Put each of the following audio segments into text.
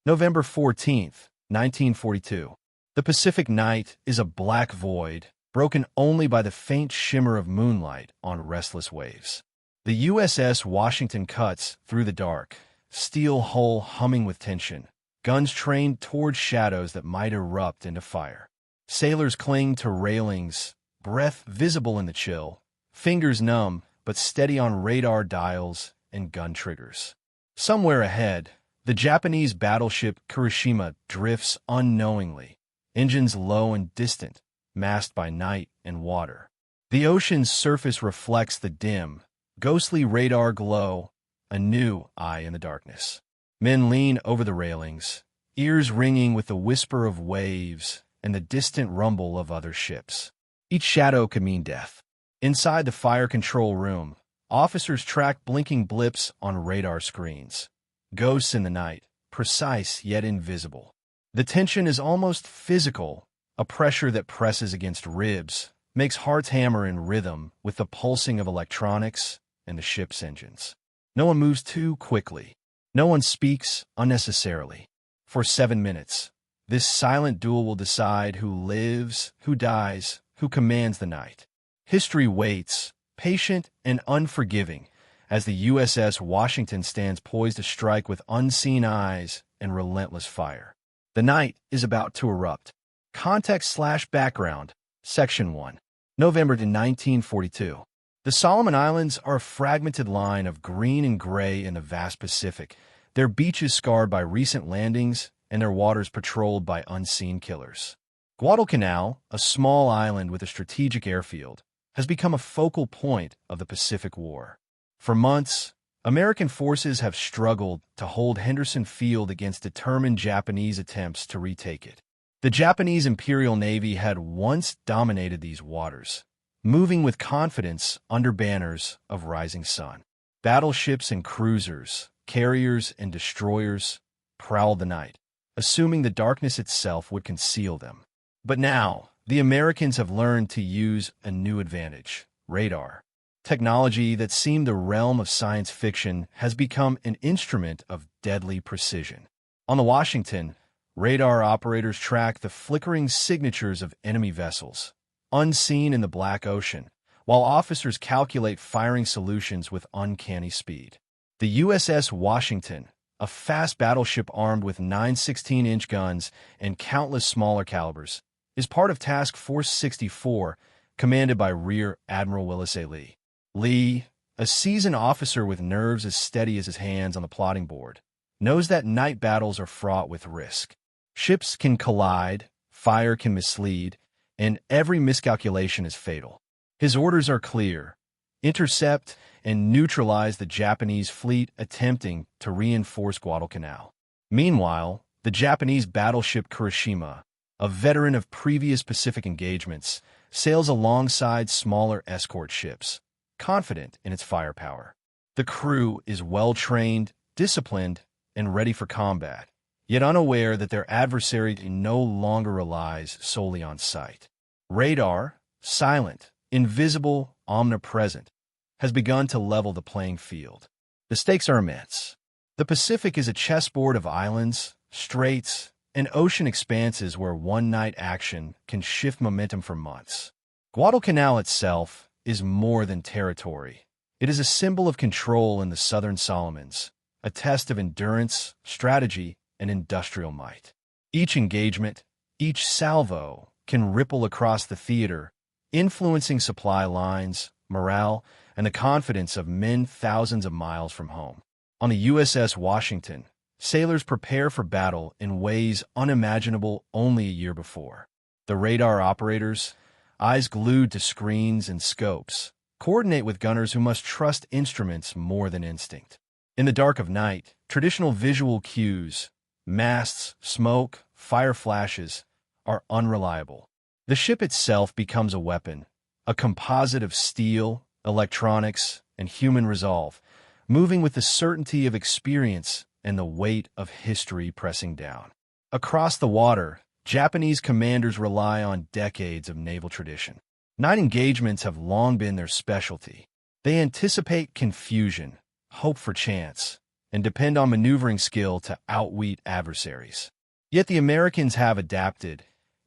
November 14th, 1942. The Pacific night is a black void, broken only by the faint shimmer of moonlight on restless waves. The USS Washington cuts through the dark, steel hull humming with tension, guns trained toward shadows that might erupt into fire. Sailors cling to railings, breath visible in the chill, fingers numb but steady on radar dials and gun triggers. Somewhere ahead, the Japanese battleship Kirishima drifts unknowingly, engines low and distant, masked by night and water. The ocean's surface reflects the dim, ghostly radar glow, a new eye in the darkness. Men lean over the railings, ears ringing with the whisper of waves and the distant rumble of other ships. Each shadow could mean death. Inside the fire control room, officers track blinking blips on radar screens. Ghosts in the night, precise yet invisible. The tension is almost physical, a pressure that presses against ribs, makes hearts hammer in rhythm with the pulsing of electronics and the ship's engines. No one moves too quickly. No one speaks unnecessarily. For 7 minutes, this silent duel will decide who lives, who dies, who commands the night. History waits, patient and unforgiving, as the USS Washington stands poised to strike with unseen eyes and relentless fire. The night is about to erupt. Context/background, Section 1. November 1942. The Solomon Islands are a fragmented line of green and gray in the vast Pacific, their beaches scarred by recent landings and their waters patrolled by unseen killers. Guadalcanal, a small island with a strategic airfield, has become a focal point of the Pacific War. For months, American forces have struggled to hold Henderson Field against determined Japanese attempts to retake it. The Japanese Imperial Navy had once dominated these waters, moving with confidence under banners of rising sun. Battleships and cruisers, carriers and destroyers prowled the night, assuming the darkness itself would conceal them. But now, the Americans have learned to use a new advantage: radar. Technology that seemed the realm of science fiction has become an instrument of deadly precision. On the Washington, radar operators track the flickering signatures of enemy vessels, unseen in the black ocean, while officers calculate firing solutions with uncanny speed. The USS Washington, a fast battleship armed with 9 16-inch guns and countless smaller calibers, is part of Task Force 64, commanded by Rear Admiral Willis A. Lee. Lee, a seasoned officer with nerves as steady as his hands on the plotting board, knows that night battles are fraught with risk. Ships can collide, fire can mislead, and every miscalculation is fatal. His orders are clear: intercept and neutralize the Japanese fleet attempting to reinforce Guadalcanal. Meanwhile, the Japanese battleship Kirishima, a veteran of previous Pacific engagements, sails alongside smaller escort ships, confident in its firepower. The crew is well-trained, disciplined, and ready for combat, yet unaware that their adversary no longer relies solely on sight. Radar, silent, invisible, omnipresent, has begun to level the playing field. The stakes are immense. The Pacific is a chessboard of islands, straits, and ocean expanses where one-night action can shift momentum for months. Guadalcanal itself is more than territory. It is a symbol of control in the Southern Solomons, a test of endurance, strategy, and industrial might. Each engagement, each salvo, can ripple across the theater, influencing supply lines, morale, and the confidence of men thousands of miles from home. On the USS Washington, sailors prepare for battle in ways unimaginable only a year before. The radar operators, eyes glued to screens and scopes, coordinate with gunners who must trust instruments more than instinct. In the dark of night, traditional visual cues, masts, smoke, fire flashes, are unreliable. The ship itself becomes a weapon, a composite of steel, electronics, and human resolve, moving with the certainty of experience and the weight of history pressing down. Across the water, Japanese commanders rely on decades of naval tradition. Night engagements have long been their specialty. They anticipate confusion, hope for chance, and depend on maneuvering skill to outwit adversaries. Yet the Americans have adapted,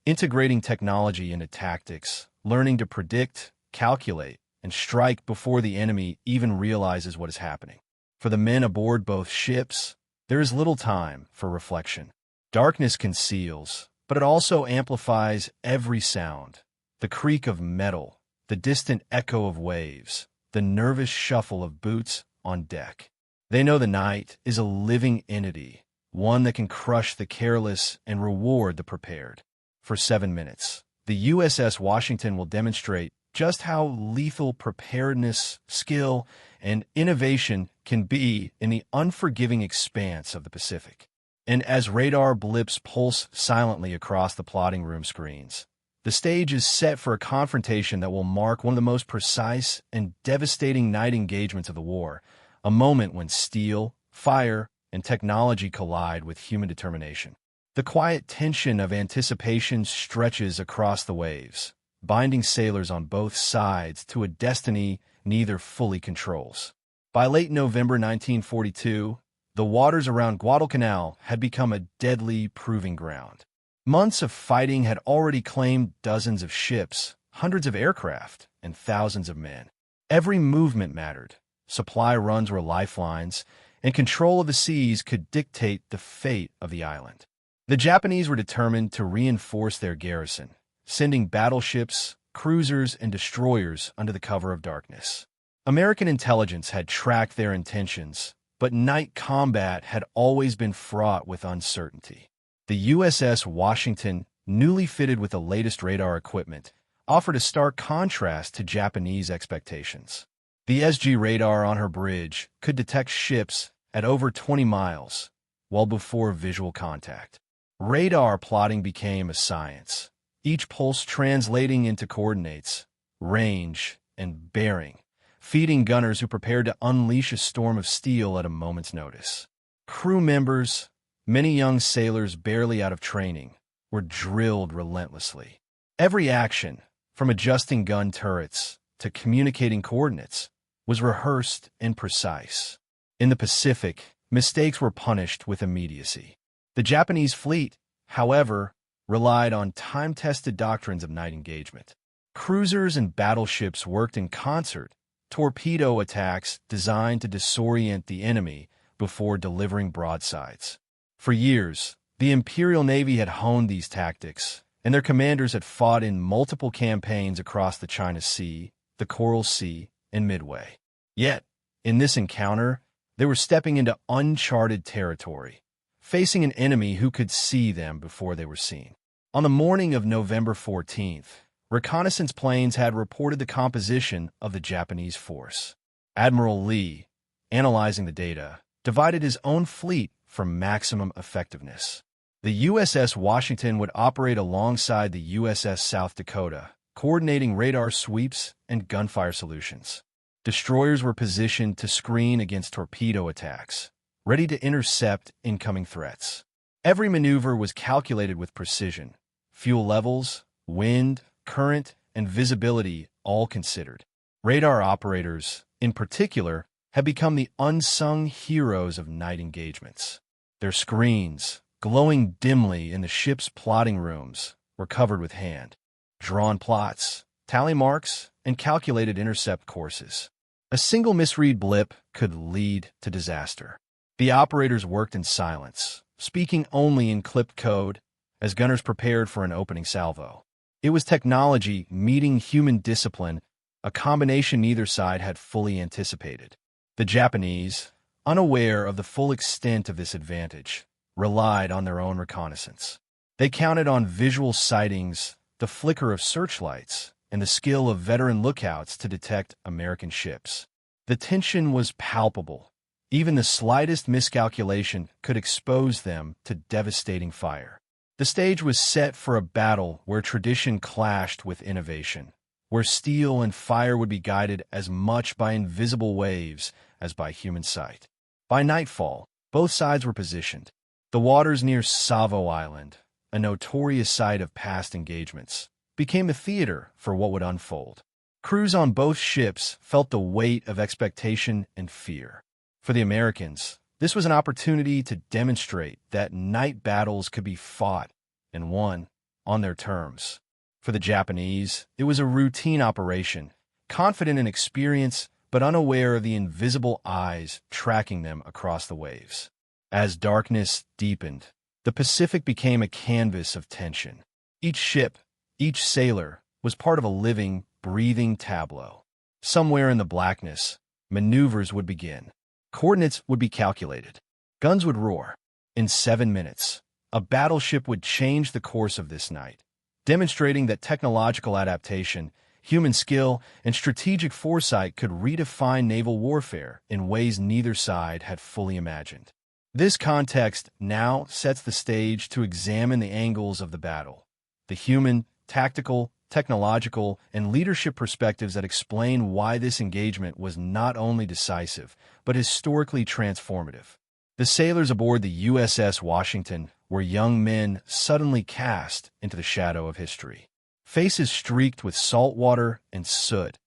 integrating technology into tactics, learning to predict, calculate, and strike before the enemy even realizes what is happening. For the men aboard both ships, there is little time for reflection. Darkness conceals, but it also amplifies every sound. The creak of metal, the distant echo of waves, the nervous shuffle of boots on deck. They know the night is a living entity, one that can crush the careless and reward the prepared. For 7 minutes, the USS Washington will demonstrate just how lethal preparedness, skill, and innovation can be in the unforgiving expanse of the Pacific. And as radar blips pulse silently across the plotting room screens, the stage is set for a confrontation that will mark one of the most precise and devastating night engagements of the war, a moment when steel, fire, and technology collide with human determination. The quiet tension of anticipation stretches across the waves, binding sailors on both sides to a destiny neither fully controls. By late November 1942, the waters around Guadalcanal had become a deadly proving ground. Months of fighting had already claimed dozens of ships, hundreds of aircraft, and thousands of men. Every movement mattered. Supply runs were lifelines, and control of the seas could dictate the fate of the island. The Japanese were determined to reinforce their garrison, sending battleships, cruisers, and destroyers under the cover of darkness. American intelligence had tracked their intentions, but night combat had always been fraught with uncertainty. The USS Washington, newly fitted with the latest radar equipment, offered a stark contrast to Japanese expectations. The SG radar on her bridge could detect ships at over 20 miles, well before visual contact. Radar plotting became a science, each pulse translating into coordinates, range, and bearing, feeding gunners who prepared to unleash a storm of steel at a moment's notice. Crew members, many young sailors barely out of training, were drilled relentlessly. Every action, from adjusting gun turrets to communicating coordinates, was rehearsed and precise. In the Pacific, mistakes were punished with immediacy. The Japanese fleet, however, relied on time-tested doctrines of night engagement. Cruisers and battleships worked in concert, torpedo attacks designed to disorient the enemy before delivering broadsides. For years, the Imperial Navy had honed these tactics, and their commanders had fought in multiple campaigns across the China Sea, the Coral Sea, and Midway. Yet, in this encounter, they were stepping into uncharted territory, facing an enemy who could see them before they were seen. On the morning of November 14th, reconnaissance planes had reported the composition of the Japanese force. Admiral Lee, analyzing the data, divided his own fleet for maximum effectiveness. The USS Washington would operate alongside the USS South Dakota, coordinating radar sweeps and gunfire solutions. Destroyers were positioned to screen against torpedo attacks, ready to intercept incoming threats. Every maneuver was calculated with precision, fuel levels, wind, current, and visibility all considered. Radar operators, in particular, had become the unsung heroes of night engagements. Their screens, glowing dimly in the ship's plotting rooms, were covered with hand-drawn plots, tally marks, and calculated intercept courses. A single misread blip could lead to disaster. The operators worked in silence, speaking only in clipped code, as gunners prepared for an opening salvo. It was technology meeting human discipline, a combination neither side had fully anticipated. The Japanese, unaware of the full extent of this advantage, relied on their own reconnaissance. They counted on visual sightings, the flicker of searchlights, and the skill of veteran lookouts to detect American ships. The tension was palpable. Even the slightest miscalculation could expose them to devastating fire. The stage was set for a battle where tradition clashed with innovation, where steel and fire would be guided as much by invisible waves as by human sight. By nightfall, both sides were positioned. The waters near Savo Island, a notorious site of past engagements, became a theater for what would unfold. Crews on both ships felt the weight of expectation and fear. For the Americans, This was an opportunity to demonstrate that night battles could be fought and won on their terms. For the Japanese, it was a routine operation, confident in experience but unaware of the invisible eyes tracking them across the waves. As darkness deepened, the Pacific became a canvas of tension. Each ship, each sailor, was part of a living, breathing tableau. Somewhere in the blackness, maneuvers would begin. Coordinates would be calculated. Guns would roar. In 7 minutes, a battleship would change the course of this night, demonstrating that technological adaptation, human skill, and strategic foresight could redefine naval warfare in ways neither side had fully imagined. This context now sets the stage to examine the angles of the battle, the human, tactical, technological, and leadership perspectives that explain why this engagement was not only decisive, but historically transformative. The sailors aboard the USS Washington were young men suddenly cast into the shadow of history. Faces streaked with salt water and soot,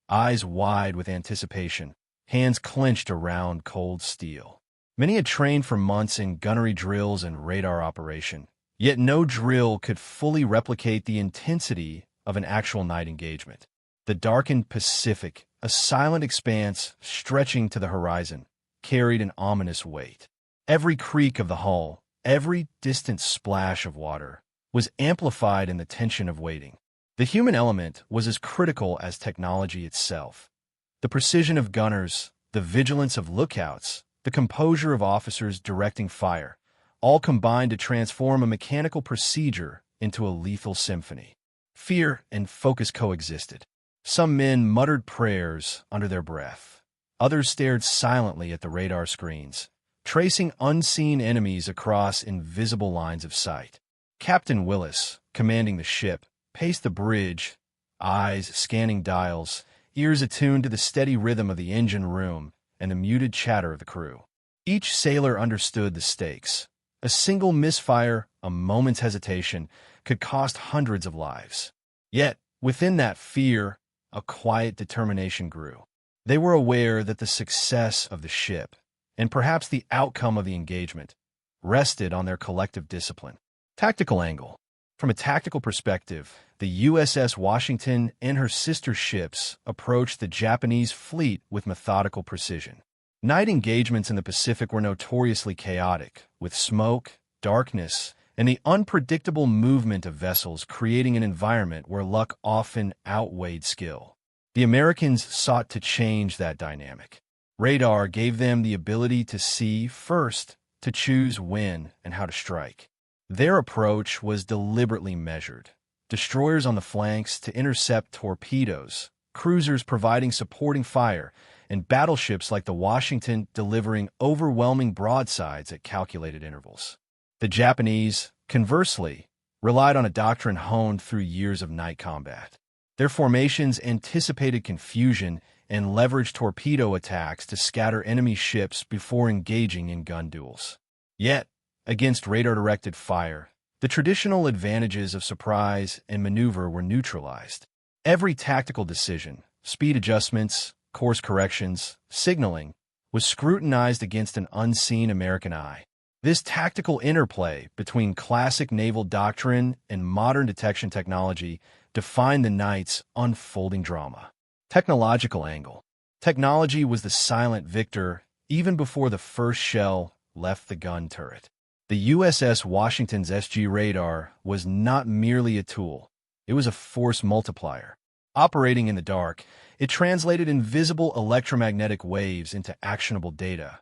eyes wide with anticipation, hands clenched around cold steel. Many had trained for months in gunnery drills and radar operation, yet no drill could fully replicate the intensity of an actual night engagement. The darkened Pacific, a silent expanse stretching to the horizon, carried an ominous weight. Every creak of the hull, every distant splash of water, was amplified in the tension of waiting. The human element was as critical as technology itself. The precision of gunners, the vigilance of lookouts, the composure of officers directing fire, all combined to transform a mechanical procedure into a lethal symphony. Fear and focus coexisted. Some men muttered prayers under their breath. Others stared silently at the radar screens, tracing unseen enemies across invisible lines of sight. Captain Willis, commanding the ship, paced the bridge, eyes scanning dials, ears attuned to the steady rhythm of the engine room and the muted chatter of the crew. Each sailor understood the stakes. A single misfire, a moment's hesitation, could cost hundreds of lives. Yet, within that fear, a quiet determination grew. They were aware that the success of the ship, and perhaps the outcome of the engagement, rested on their collective discipline. Tactical angle. From a tactical perspective, the USS Washington and her sister ships approached the Japanese fleet with methodical precision. Night engagements in the Pacific were notoriously chaotic, with smoke, darkness, and the unpredictable movement of vessels creating an environment where luck often outweighed skill. The Americans sought to change that dynamic. Radar gave them the ability to see first, to choose when and how to strike. Their approach was deliberately measured. Destroyers on the flanks to intercept torpedoes, cruisers providing supporting fire, and battleships like the Washington delivering overwhelming broadsides at calculated intervals. The Japanese, conversely, relied on a doctrine honed through years of night combat. Their formations anticipated confusion and leveraged torpedo attacks to scatter enemy ships before engaging in gun duels. Yet, against radar-directed fire, the traditional advantages of surprise and maneuver were neutralized. Every tactical decision, speed adjustments, course corrections, signaling, was scrutinized against an unseen American eye. This tactical interplay between classic naval doctrine and modern detection technology defined the night's unfolding drama. Technological angle. Technology was the silent victor even before the first shell left the gun turret. The USS Washington's SG radar was not merely a tool. It was a force multiplier. Operating in the dark, it translated invisible electromagnetic waves into actionable data.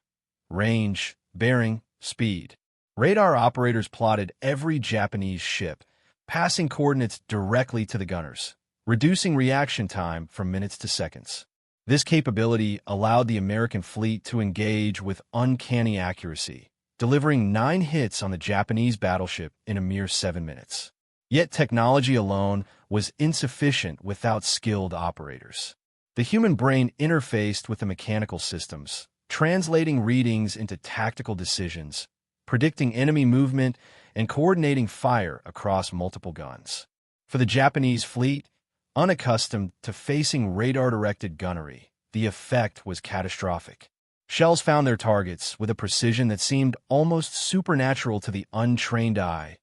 Range, bearing, speed. Radar operators plotted every Japanese ship, passing coordinates directly to the gunners, reducing reaction time from minutes to seconds. This capability allowed the American fleet to engage with uncanny accuracy, delivering 9 hits on the Japanese battleship in a mere 7 minutes. Yet technology alone was insufficient without skilled operators. The human brain interfaced with the mechanical systems, translating readings into tactical decisions, predicting enemy movement, and coordinating fire across multiple guns. For the Japanese fleet, unaccustomed to facing radar-directed gunnery, the effect was catastrophic. Shells found their targets with a precision that seemed almost supernatural to the untrained eye,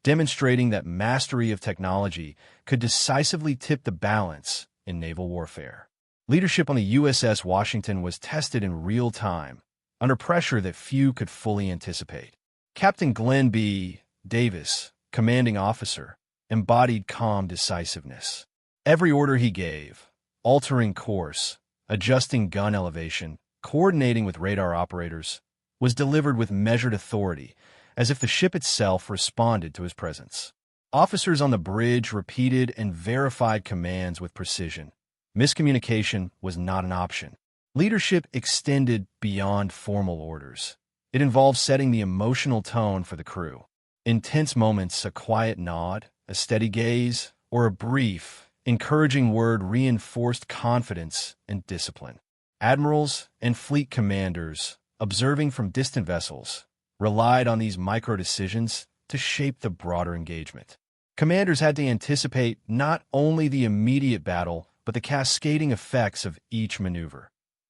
demonstrating that mastery of technology could decisively tip the balance in naval warfare. Leadership on the USS Washington was tested in real time, under pressure that few could fully anticipate. Captain Glenn B. Davis, commanding officer, embodied calm decisiveness. Every order he gave, altering course, adjusting gun elevation, coordinating with radar operators, was delivered with measured authority, as if the ship itself responded to his presence. Officers on the bridge repeated and verified commands with precision. Miscommunication was not an option. Leadership extended beyond formal orders. It involved setting the emotional tone for the crew. In tense moments, a quiet nod, a steady gaze, or a brief, encouraging word reinforced confidence and discipline. Admirals and fleet commanders, observing from distant vessels, relied on these micro-decisions to shape the broader engagement. Commanders had to anticipate not only the immediate battle, but the cascading effects of each maneuver.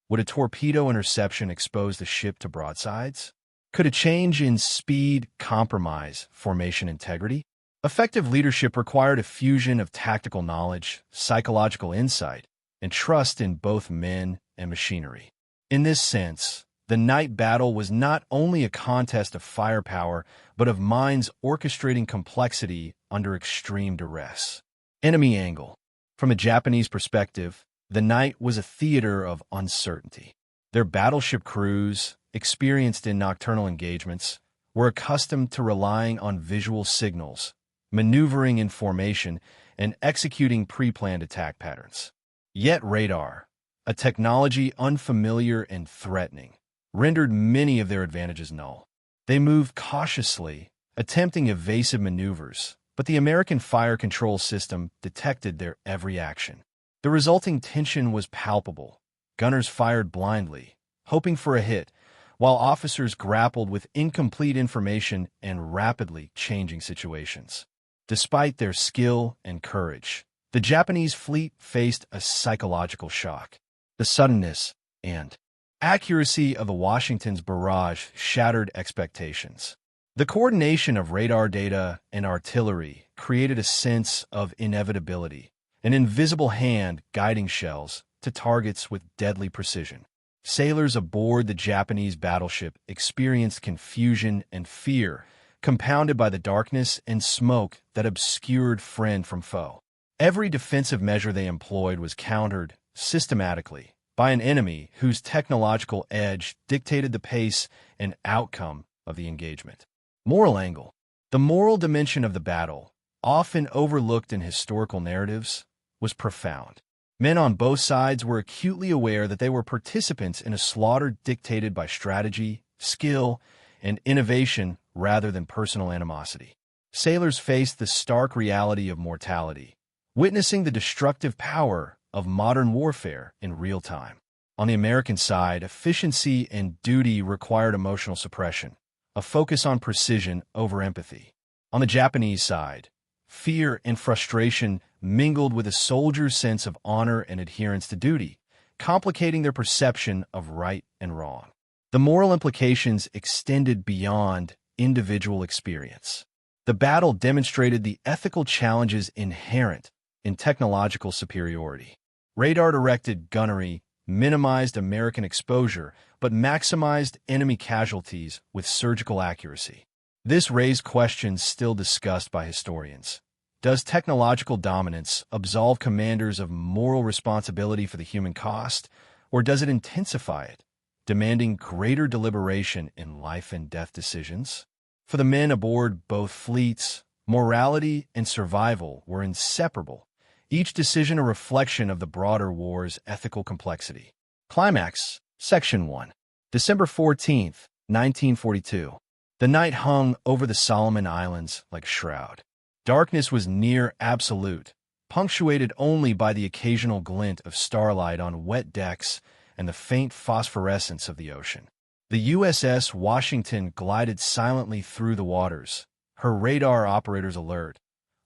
Would a torpedo interception expose the ship to broadsides? Could a change in speed compromise formation integrity? Effective leadership required a fusion of tactical knowledge, psychological insight, and trust in both men and machinery. In this sense, the night battle was not only a contest of firepower, but of minds orchestrating complexity under extreme duress. Enemy angle. From a Japanese perspective, the night was a theater of uncertainty. Their battleship crews, experienced in nocturnal engagements, were accustomed to relying on visual signals, maneuvering in formation, and executing pre-planned attack patterns. Yet radar, a technology unfamiliar and threatening, rendered many of their advantages null. They moved cautiously, attempting evasive maneuvers, but the American fire control system detected their every action. The resulting tension was palpable. Gunners fired blindly, hoping for a hit, while officers grappled with incomplete information and rapidly changing situations. Despite their skill and courage, the Japanese fleet faced a psychological shock. The suddenness and accuracy of the Washington's barrage shattered expectations. The coordination of radar data and artillery created a sense of inevitability, an invisible hand guiding shells to targets with deadly precision. Sailors aboard the Japanese battleship experienced confusion and fear, compounded by the darkness and smoke that obscured friend from foe. Every defensive measure they employed was countered systematically by an enemy whose technological edge dictated the pace and outcome of the engagement. Moral angle. The moral dimension of the battle, often overlooked in historical narratives, was profound. Men on both sides were acutely aware that they were participants in a slaughter dictated by strategy, skill, and innovation rather than personal animosity. Sailors faced the stark reality of mortality, witnessing the destructive power of modern warfare in real time. On the American side, efficiency and duty required emotional suppression, a focus on precision over empathy. On the Japanese side, fear and frustration mingled with a soldier's sense of honor and adherence to duty, complicating their perception of right and wrong. The moral implications extended beyond individual experience. The battle demonstrated the ethical challenges inherent in technological superiority. Radar-directed gunnery minimized American exposure but maximized enemy casualties with surgical accuracy. This raised questions still discussed by historians. Does technological dominance absolve commanders of moral responsibility for the human cost, or does it intensify it, demanding greater deliberation in life and death decisions? For the men aboard both fleets, morality and survival were inseparable, each decision a reflection of the broader war's ethical complexity. Climax, Section 1. December 14th, 1942. The night hung over the Solomon Islands like a shroud. Darkness was near absolute, punctuated only by the occasional glint of starlight on wet decks and the faint phosphorescence of the ocean. The USS Washington glided silently through the waters, her radar operators alert,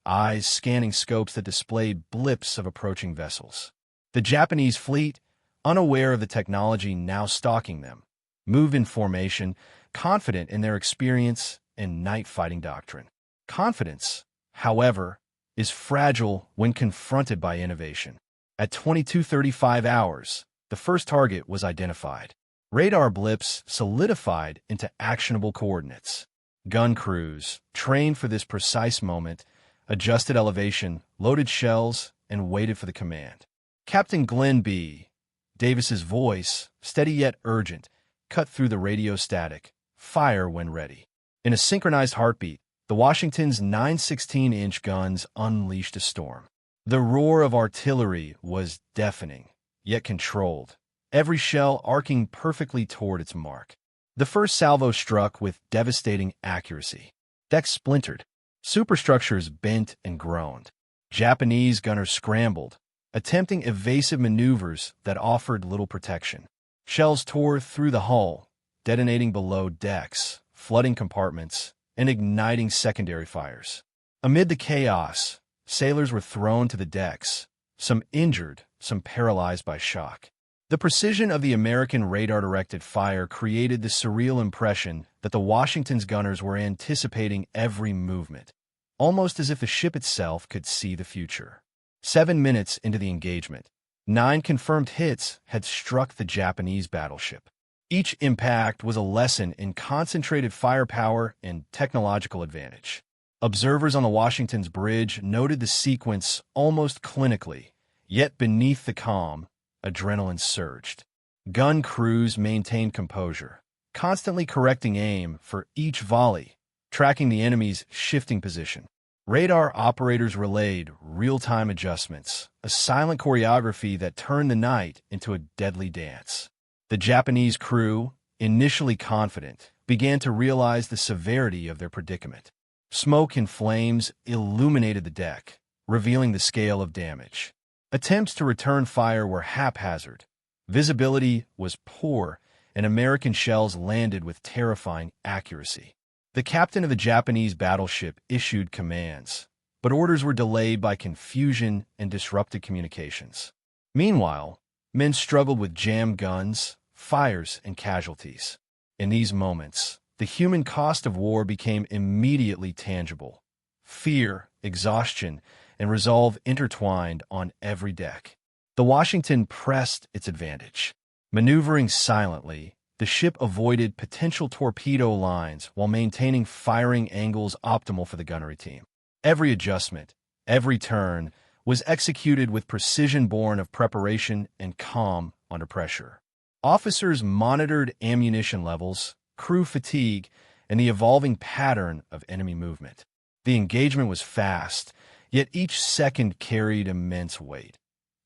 eyes scanning scopes that displayed blips of approaching vessels. The Japanese fleet, unaware of the technology now stalking them, moved in formation, confident in their experience and night fighting doctrine. Confidence, however, is fragile when confronted by innovation. At 22:35 hours, the first target was identified. Radar blips solidified into actionable coordinates. Gun crews, trained for this precise moment, adjusted elevation, loaded shells, and waited for the command. Captain Glenn B. Davis's voice, steady yet urgent, cut through the radio static. Fire when ready. In a synchronized heartbeat, the Washington's 9.16-inch guns unleashed a storm. The roar of artillery was deafening, yet controlled, every shell arcing perfectly toward its mark. The first salvo struck with devastating accuracy. Decks splintered. Superstructures bent and groaned. Japanese gunners scrambled, attempting evasive maneuvers that offered little protection. Shells tore through the hull, detonating below decks, flooding compartments, and igniting secondary fires. Amid the chaos, sailors were thrown to the decks, some injured, some paralyzed by shock. The precision of the American radar-directed fire created the surreal impression that the Washington's gunners were anticipating every movement, almost as if the ship itself could see the future. 7 minutes into the engagement, 9 confirmed hits had struck the Japanese battleship. Each impact was a lesson in concentrated firepower and technological advantage. Observers on the Washington's bridge noted the sequence almost clinically, yet beneath the calm, adrenaline surged. Gun crews maintained composure, constantly correcting aim for each volley, tracking the enemy's shifting position. Radar operators relayed real-time adjustments, a silent choreography that turned the night into a deadly dance. The Japanese crew, initially confident, began to realize the severity of their predicament. Smoke and flames illuminated the deck, revealing the scale of damage. Attempts to return fire were haphazard. Visibility was poor, and American shells landed with terrifying accuracy. The captain of the Japanese battleship issued commands, but orders were delayed by confusion and disrupted communications. Meanwhile, men struggled with jammed guns, fires, and casualties. In these moments, the human cost of war became immediately tangible. Fear, exhaustion, and resolve intertwined on every deck. The Washington pressed its advantage. Maneuvering silently, the ship avoided potential torpedo lines while maintaining firing angles optimal for the gunnery team. Every adjustment, every turn, was executed with precision born of preparation and calm under pressure. Officers monitored ammunition levels, crew fatigue, and the evolving pattern of enemy movement. The engagement was fast, yet each second carried immense weight.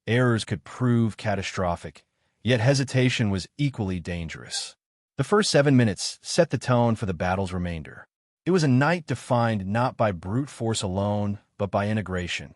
Errors could prove catastrophic, yet hesitation was equally dangerous. The first 7 minutes set the tone for the battle's remainder. It was a night defined not by brute force alone, but by integration.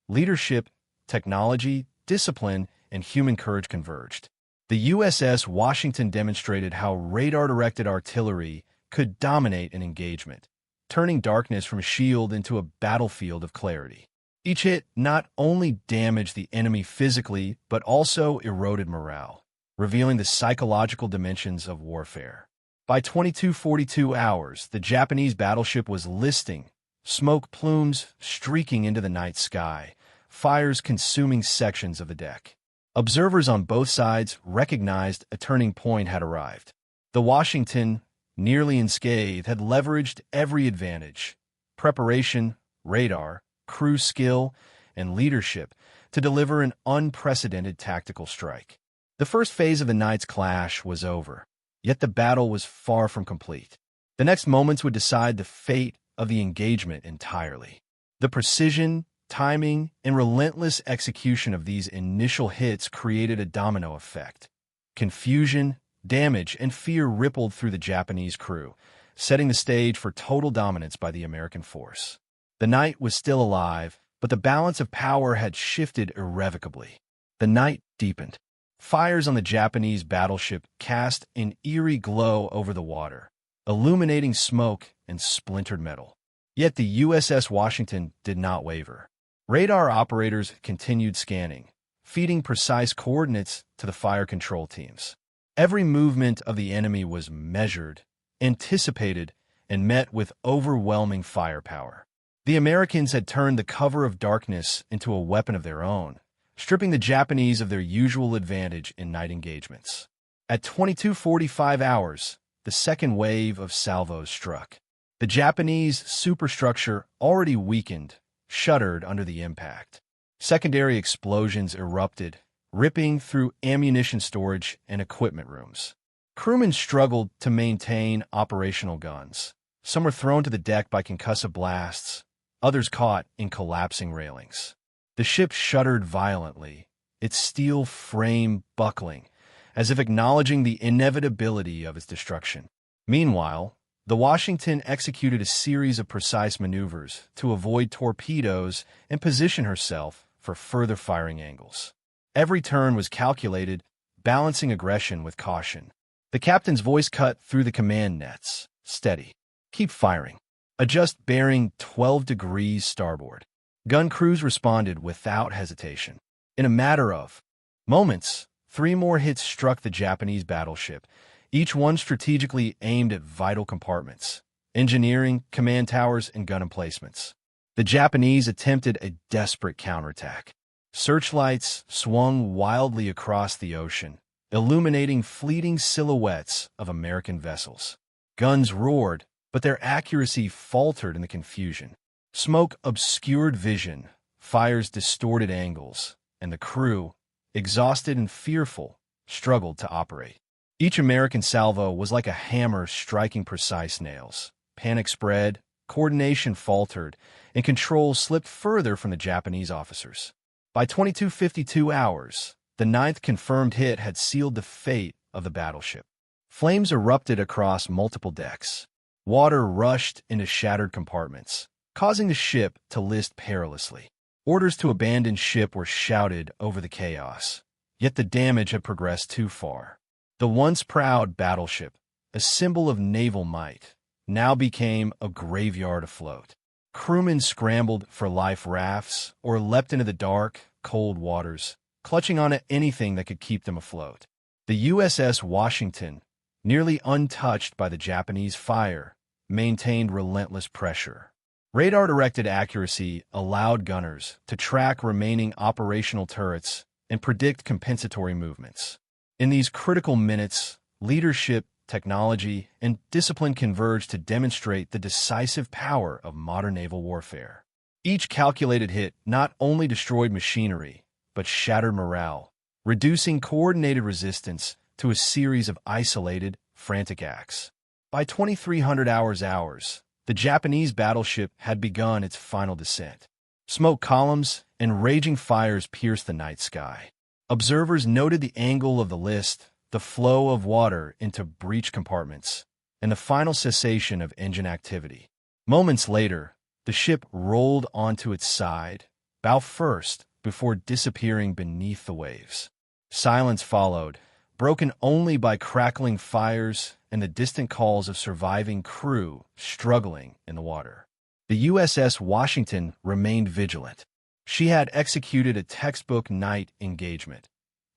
Leadership, technology, discipline, and human courage converged. The USS Washington demonstrated how radar-directed artillery could dominate an engagement, turning darkness from a shield into a battlefield of clarity. Each hit not only damaged the enemy physically, but also eroded morale, revealing the psychological dimensions of warfare. By 22:42 hours, the Japanese battleship was listing, smoke plumes streaking into the night sky, fires consuming sections of the deck. Observers on both sides recognized a turning point had arrived. The Washington, nearly unscathed, had leveraged every advantage: preparation, radar, crew skill, and leadership to deliver an unprecedented tactical strike. The first phase of the night's clash was over, yet the battle was far from complete. The next moments would decide the fate of the engagement entirely. The precision, timing, and relentless execution of these initial hits created a domino effect. Confusion, damage, and fear rippled through the Japanese crew, setting the stage for total dominance by the American force. The night was still alive, but the balance of power had shifted irrevocably. The night deepened. Fires on the Japanese battleship cast an eerie glow over the water, illuminating smoke and splintered metal. Yet the USS Washington did not waver. Radar operators continued scanning, feeding precise coordinates to the fire control teams. Every movement of the enemy was measured, anticipated, and met with overwhelming firepower. The Americans had turned the cover of darkness into a weapon of their own, stripping the Japanese of their usual advantage in night engagements. At 22:45 hours, the second wave of salvos struck. The Japanese superstructure, already weakened, shuddered under the impact. Secondary explosions erupted, ripping through ammunition storage and equipment rooms. Crewmen struggled to maintain operational guns. Some were thrown to the deck by concussive blasts, others caught in collapsing railings. The ship shuddered violently, its steel frame buckling, as if acknowledging the inevitability of its destruction. Meanwhile, the Washington executed a series of precise maneuvers to avoid torpedoes and position herself for further firing angles. Every turn was calculated, balancing aggression with caution. The captain's voice cut through the command nets. Steady. Keep firing. Adjust bearing 12 degrees starboard. Gun crews responded without hesitation. In a matter of moments, 3 more hits struck the Japanese battleship, each one strategically aimed at vital compartments, engineering, command towers, and gun emplacements. The Japanese attempted a desperate counterattack. Searchlights swung wildly across the ocean, illuminating fleeting silhouettes of American vessels. Guns roared, but their accuracy faltered in the confusion. Smoke obscured vision, fires distorted angles, and the crew, exhausted and fearful, struggled to operate. Each American salvo was like a hammer striking precise nails. Panic spread, coordination faltered, and control slipped further from the Japanese officers. By 22:52 hours, the 9th confirmed hit had sealed the fate of the battleship. Flames erupted across multiple decks. Water rushed into shattered compartments, causing the ship to list perilously. Orders to abandon ship were shouted over the chaos, yet the damage had progressed too far. The once proud battleship, a symbol of naval might, now became a graveyard afloat. Crewmen scrambled for life rafts or leapt into the dark, cold waters, clutching onto anything that could keep them afloat. The USS Washington, nearly untouched by the Japanese fire, maintained relentless pressure. Radar-directed accuracy allowed gunners to track remaining operational turrets and predict compensatory movements. In these critical minutes, leadership, technology, and discipline converged to demonstrate the decisive power of modern naval warfare. Each calculated hit not only destroyed machinery, but shattered morale, reducing coordinated resistance to a series of isolated, frantic acts. By 2300 hours, the Japanese battleship had begun its final descent. Smoke columns and raging fires pierced the night sky. Observers noted the angle of the list, the flow of water into breach compartments, and the final cessation of engine activity. Moments later, the ship rolled onto its side, bow first, before disappearing beneath the waves. Silence followed, broken only by crackling fires and the distant calls of surviving crew struggling in the water. The USS Washington remained vigilant. She had executed a textbook night engagement: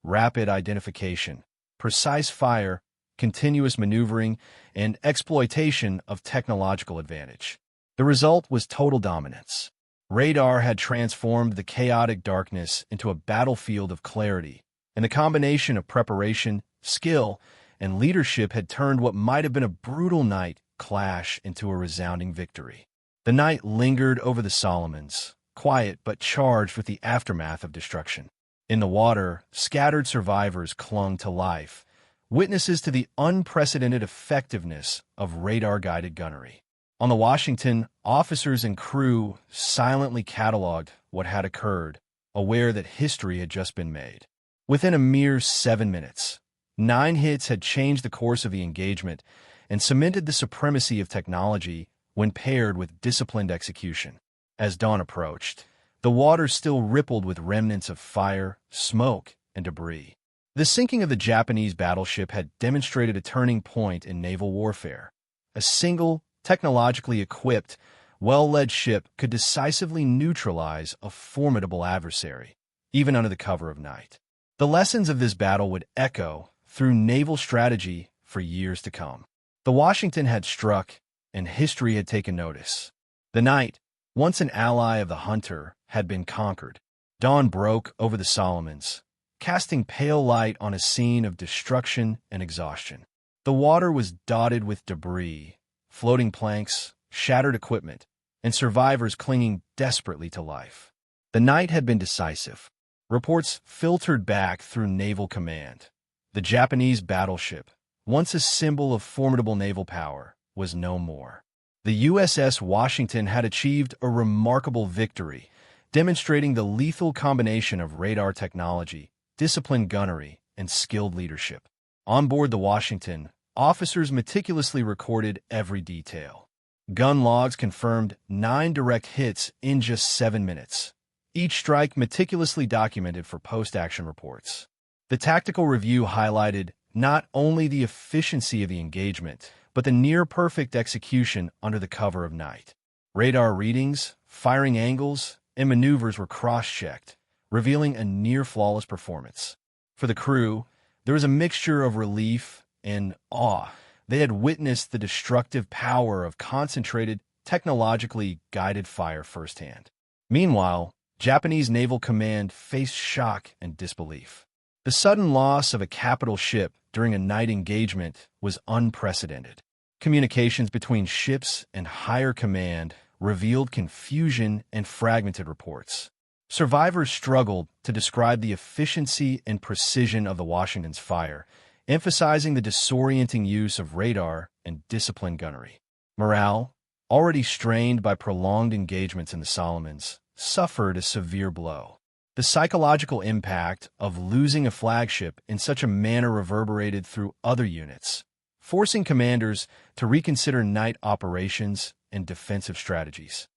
rapid identification, precise fire, continuous maneuvering, and exploitation of technological advantage. The result was total dominance. Radar had transformed the chaotic darkness into a battlefield of clarity, and the combination of preparation, skill, and leadership had turned what might have been a brutal night clash into a resounding victory. The night lingered over the Solomons, quiet but charged with the aftermath of destruction. In the water, scattered survivors clung to life, witnesses to the unprecedented effectiveness of radar-guided gunnery. On the Washington, officers and crew silently cataloged what had occurred, aware that history had just been made. Within a mere 7 minutes, 9 hits had changed the course of the engagement and cemented the supremacy of technology when paired with disciplined execution. As dawn approached, the water still rippled with remnants of fire, smoke, and debris. The sinking of the Japanese battleship had demonstrated a turning point in naval warfare. A single, technologically equipped, well-led ship could decisively neutralize a formidable adversary, even under the cover of night. The lessons of this battle would echo through naval strategy for years to come. The Washington had struck, and history had taken notice. The night, once an ally of the hunter, had been conquered. Dawn broke over the Solomons, casting pale light on a scene of destruction and exhaustion. The water was dotted with debris, floating planks, shattered equipment, and survivors clinging desperately to life. The night had been decisive. Reports filtered back through naval command. The Japanese battleship, once a symbol of formidable naval power, was no more. The USS Washington had achieved a remarkable victory, demonstrating the lethal combination of radar technology, disciplined gunnery, and skilled leadership. On board the Washington, officers meticulously recorded every detail. Gun logs confirmed 9 direct hits in just 7 minutes. Each strike meticulously documented for post-action reports. The tactical review highlighted not only the efficiency of the engagement, but the near-perfect execution under the cover of night. Radar readings, firing angles, and maneuvers were cross-checked, revealing a near-flawless performance. For the crew, there was a mixture of relief and awe. They had witnessed the destructive power of concentrated, technologically guided fire firsthand. Meanwhile, Japanese naval command faced shock and disbelief. The sudden loss of a capital ship during a night engagement was unprecedented. Communications between ships and higher command revealed confusion and fragmented reports. Survivors struggled to describe the efficiency and precision of the Washington's fire, emphasizing the disorienting use of radar and disciplined gunnery. Morale, already strained by prolonged engagements in the Solomons, suffered a severe blow. The psychological impact of losing a flagship in such a manner reverberated through other units, forcing commanders to reconsider night operations and defensive strategies.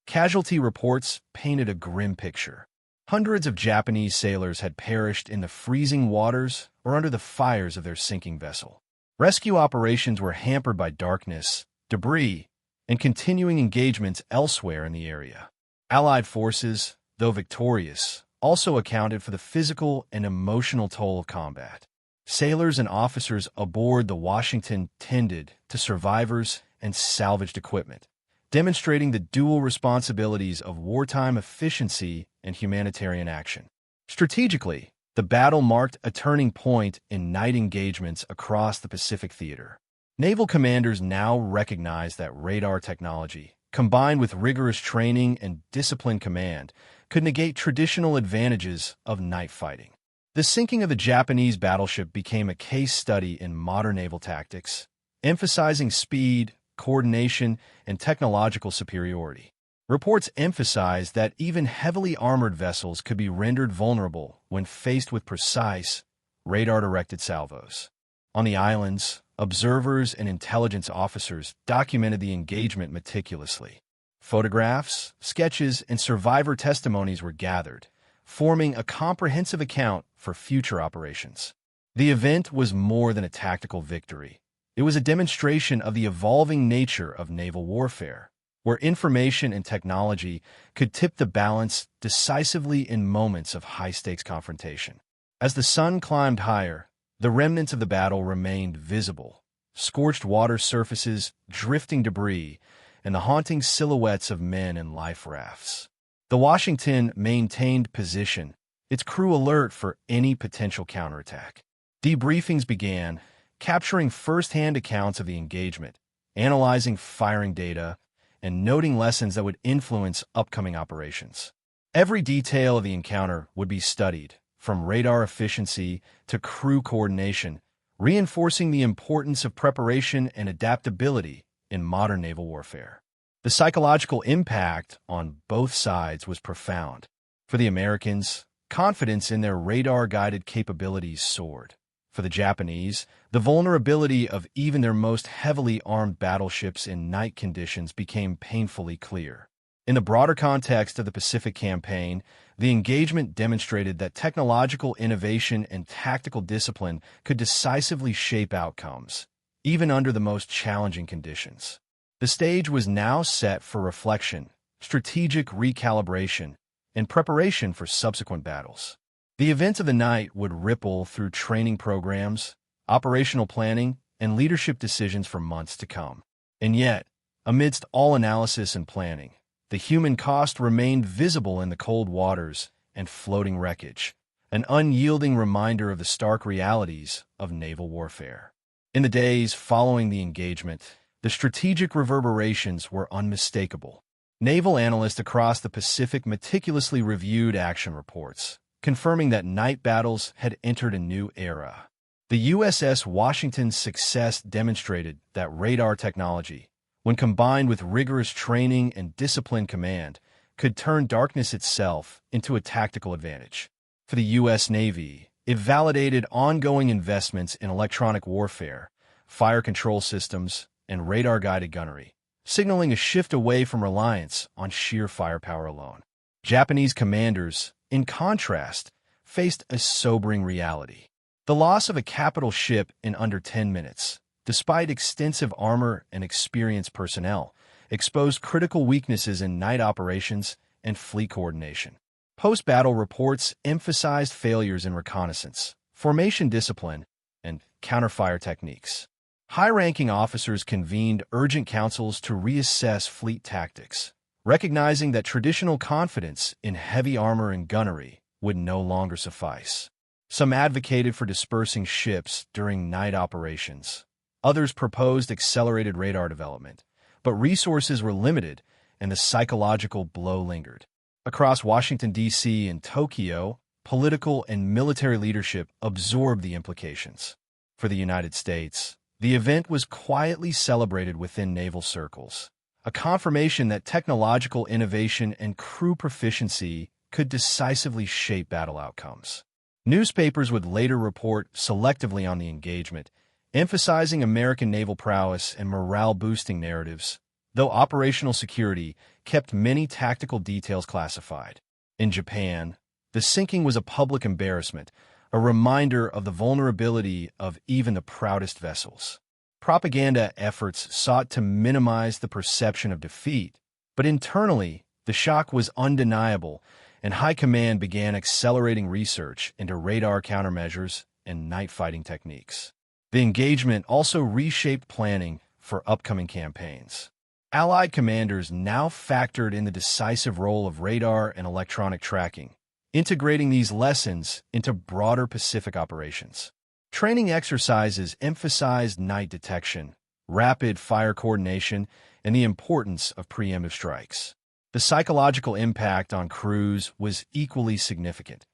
Casualty reports painted a grim picture. Hundreds of Japanese sailors had perished in the freezing waters or under the fires of their sinking vessel. Rescue operations were hampered by darkness, debris, and continuing engagements elsewhere in the area. Allied forces, though victorious, also accounted for the physical and emotional toll of combat. Sailors and officers aboard the Washington tended to survivors and salvaged equipment, demonstrating the dual responsibilities of wartime efficiency and humanitarian action. Strategically, the battle marked a turning point in night engagements across the Pacific theater. Naval commanders now recognized that radar technology, combined with rigorous training and disciplined command, could negate traditional advantages of night fighting. The sinking of the Japanese battleship became a case study in modern naval tactics, emphasizing speed, coordination, and technological superiority. Reports emphasized that even heavily armored vessels could be rendered vulnerable when faced with precise, radar-directed salvos. On the islands, observers and intelligence officers documented the engagement meticulously. Photographs, sketches, and survivor testimonies were gathered, forming a comprehensive account for future operations. The event was more than a tactical victory. It was a demonstration of the evolving nature of naval warfare, where information and technology could tip the balance decisively in moments of high-stakes confrontation. As the sun climbed higher, the remnants of the battle remained visible, scorched water surfaces, drifting debris, and the haunting silhouettes of men in life rafts. The Washington maintained position, its crew alert for any potential counterattack. Debriefings began, capturing first-hand accounts of the engagement, analyzing firing data, and noting lessons that would influence upcoming operations. Every detail of the encounter would be studied, from radar efficiency to crew coordination, reinforcing the importance of preparation and adaptability in modern naval warfare. The psychological impact on both sides was profound. For the Americans, confidence in their radar-guided capabilities soared. For the Japanese, the vulnerability of even their most heavily armed battleships in night conditions became painfully clear. In the broader context of the Pacific Campaign, the engagement demonstrated that technological innovation and tactical discipline could decisively shape outcomes, even under the most challenging conditions. The stage was now set for reflection, strategic recalibration, and preparation for subsequent battles. The events of the night would ripple through training programs, operational planning, and leadership decisions for months to come. And yet, amidst all analysis and planning, the human cost remained visible in the cold waters and floating wreckage, an unyielding reminder of the stark realities of naval warfare. In the days following the engagement, the strategic reverberations were unmistakable. Naval analysts across the Pacific meticulously reviewed action reports, confirming that night battles had entered a new era. The USS Washington's success demonstrated that radar technology, when combined with rigorous training and disciplined command, could turn darkness itself into a tactical advantage. For the U.S. Navy, it validated ongoing investments in electronic warfare, fire control systems, and radar-guided gunnery, signaling a shift away from reliance on sheer firepower alone. Japanese commanders, in contrast, faced a sobering reality. The loss of a capital ship in under 10 minutes, despite extensive armor and experienced personnel, exposed critical weaknesses in night operations and fleet coordination. Post-battle reports emphasized failures in reconnaissance, formation discipline, and counterfire techniques. High-ranking officers convened urgent councils to reassess fleet tactics, recognizing that traditional confidence in heavy armor and gunnery would no longer suffice. Some advocated for dispersing ships during night operations. Others proposed accelerated radar development, but resources were limited and the psychological blow lingered. Across Washington, D.C. and Tokyo, political and military leadership absorbed the implications. For the United States, the event was quietly celebrated within naval circles, a confirmation that technological innovation and crew proficiency could decisively shape battle outcomes. Newspapers would later report selectively on the engagement, emphasizing American naval prowess and morale-boosting narratives, though operational security kept many tactical details classified. In Japan, the sinking was a public embarrassment, a reminder of the vulnerability of even the proudest vessels. Propaganda efforts sought to minimize the perception of defeat, but internally, the shock was undeniable, and High Command began accelerating research into radar countermeasures and night fighting techniques. The engagement also reshaped planning for upcoming campaigns. Allied commanders now factored in the decisive role of radar and electronic tracking, integrating these lessons into broader Pacific operations. Training exercises emphasized night detection, rapid fire coordination, and the importance of preemptive strikes. The psychological impact on crews was equally significant.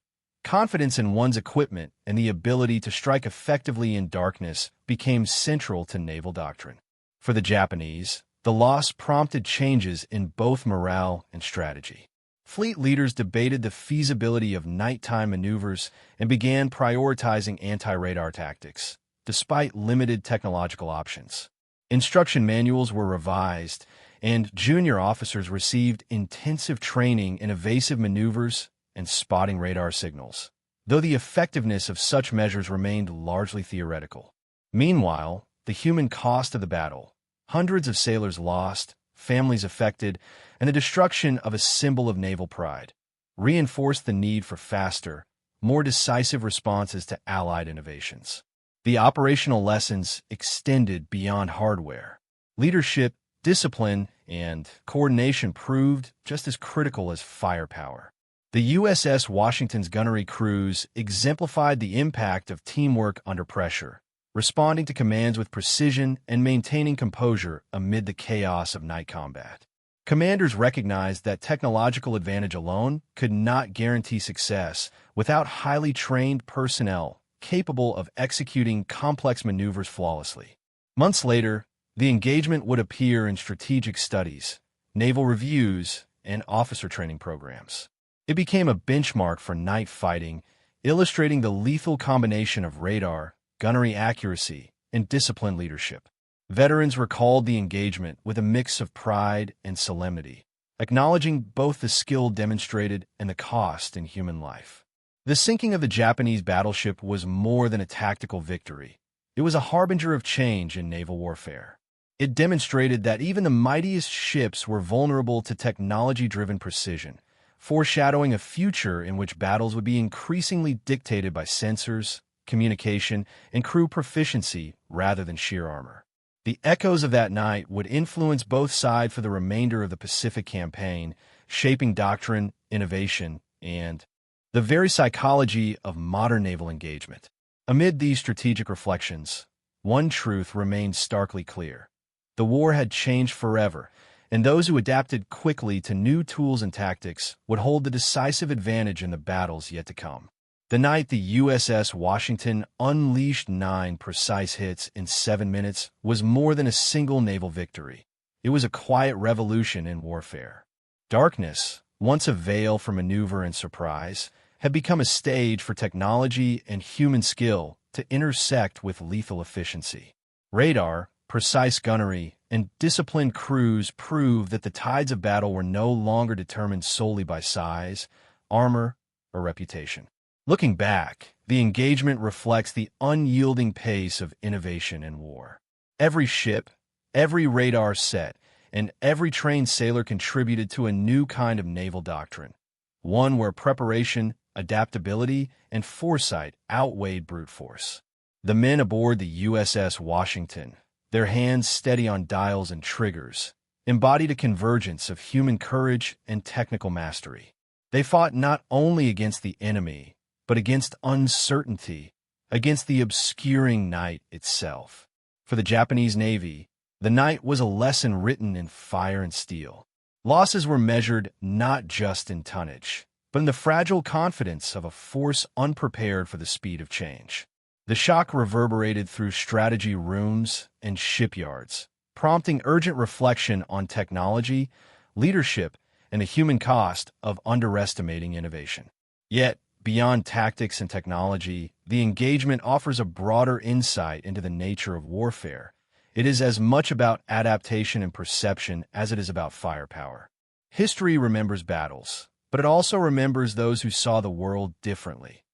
Confidence in one's equipment and the ability to strike effectively in darkness became central to naval doctrine. For the Japanese, the loss prompted changes in both morale and strategy. Fleet leaders debated the feasibility of nighttime maneuvers and began prioritizing anti-radar tactics, despite limited technological options. Instruction manuals were revised, and junior officers received intensive training in evasive maneuvers and spotting radar signals, though the effectiveness of such measures remained largely theoretical. Meanwhile, the human cost of the battle, hundreds of sailors lost, families affected, and the destruction of a symbol of naval pride, reinforced the need for faster, more decisive responses to Allied innovations. The operational lessons extended beyond hardware. Leadership, discipline, and coordination proved just as critical as firepower. The USS Washington's gunnery crews exemplified the impact of teamwork under pressure, responding to commands with precision and maintaining composure amid the chaos of night combat. Commanders recognized that technological advantage alone could not guarantee success without highly trained personnel capable of executing complex maneuvers flawlessly. Months later, the engagement would appear in strategic studies, naval reviews, and officer training programs. It became a benchmark for night fighting, illustrating the lethal combination of radar, gunnery accuracy, and disciplined leadership. Veterans recalled the engagement with a mix of pride and solemnity, acknowledging both the skill demonstrated and the cost in human life. The sinking of the Japanese battleship was more than a tactical victory. It was a harbinger of change in naval warfare. It demonstrated that even the mightiest ships were vulnerable to technology-driven precision, foreshadowing a future in which battles would be increasingly dictated by sensors, communication, and crew proficiency rather than sheer armor. The echoes of that night would influence both sides for the remainder of the Pacific campaign, shaping doctrine, innovation, and the very psychology of modern naval engagement. Amid these strategic reflections, one truth remained starkly clear. The war had changed forever, and those who adapted quickly to new tools and tactics would hold the decisive advantage in the battles yet to come. The night the USS Washington unleashed 9 precise hits in 7 minutes was more than a single naval victory. It was a quiet revolution in warfare. Darkness, once a veil for maneuver and surprise, had become a stage for technology and human skill to intersect with lethal efficiency. Radar, precise gunnery, and disciplined crews proved that the tides of battle were no longer determined solely by size, armor, or reputation. Looking back, the engagement reflects the unyielding pace of innovation in war. Every ship, every radar set, and every trained sailor contributed to a new kind of naval doctrine, one where preparation, adaptability, and foresight outweighed brute force. The men aboard the USS Washington, their hands steady on dials and triggers, embodied a convergence of human courage and technical mastery. They fought not only against the enemy, but against uncertainty, against the obscuring night itself. For the Japanese Navy, the night was a lesson written in fire and steel. Losses were measured not just in tonnage, but in the fragile confidence of a force unprepared for the speed of change. The shock reverberated through strategy rooms and shipyards, prompting urgent reflection on technology, leadership, and the human cost of underestimating innovation. Yet, beyond tactics and technology, the engagement offers a broader insight into the nature of warfare. It is as much about adaptation and perception as it is about firepower. History remembers battles, but it also remembers those who saw the world differently,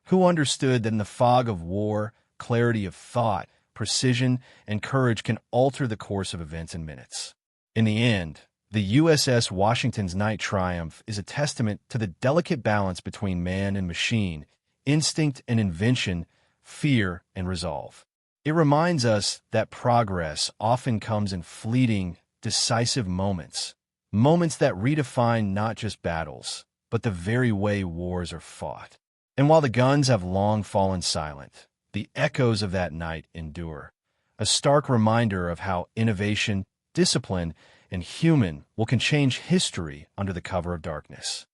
who understood that in the fog of war, clarity of thought, precision, and courage can alter the course of events in minutes. In the end, the USS Washington's night triumph is a testament to the delicate balance between man and machine, instinct and invention, fear and resolve. It reminds us that progress often comes in fleeting, decisive moments, moments that redefine not just battles, but the very way wars are fought. And while the guns have long fallen silent, the echoes of that night endure, a stark reminder of how innovation, discipline, and human will can change history under the cover of darkness.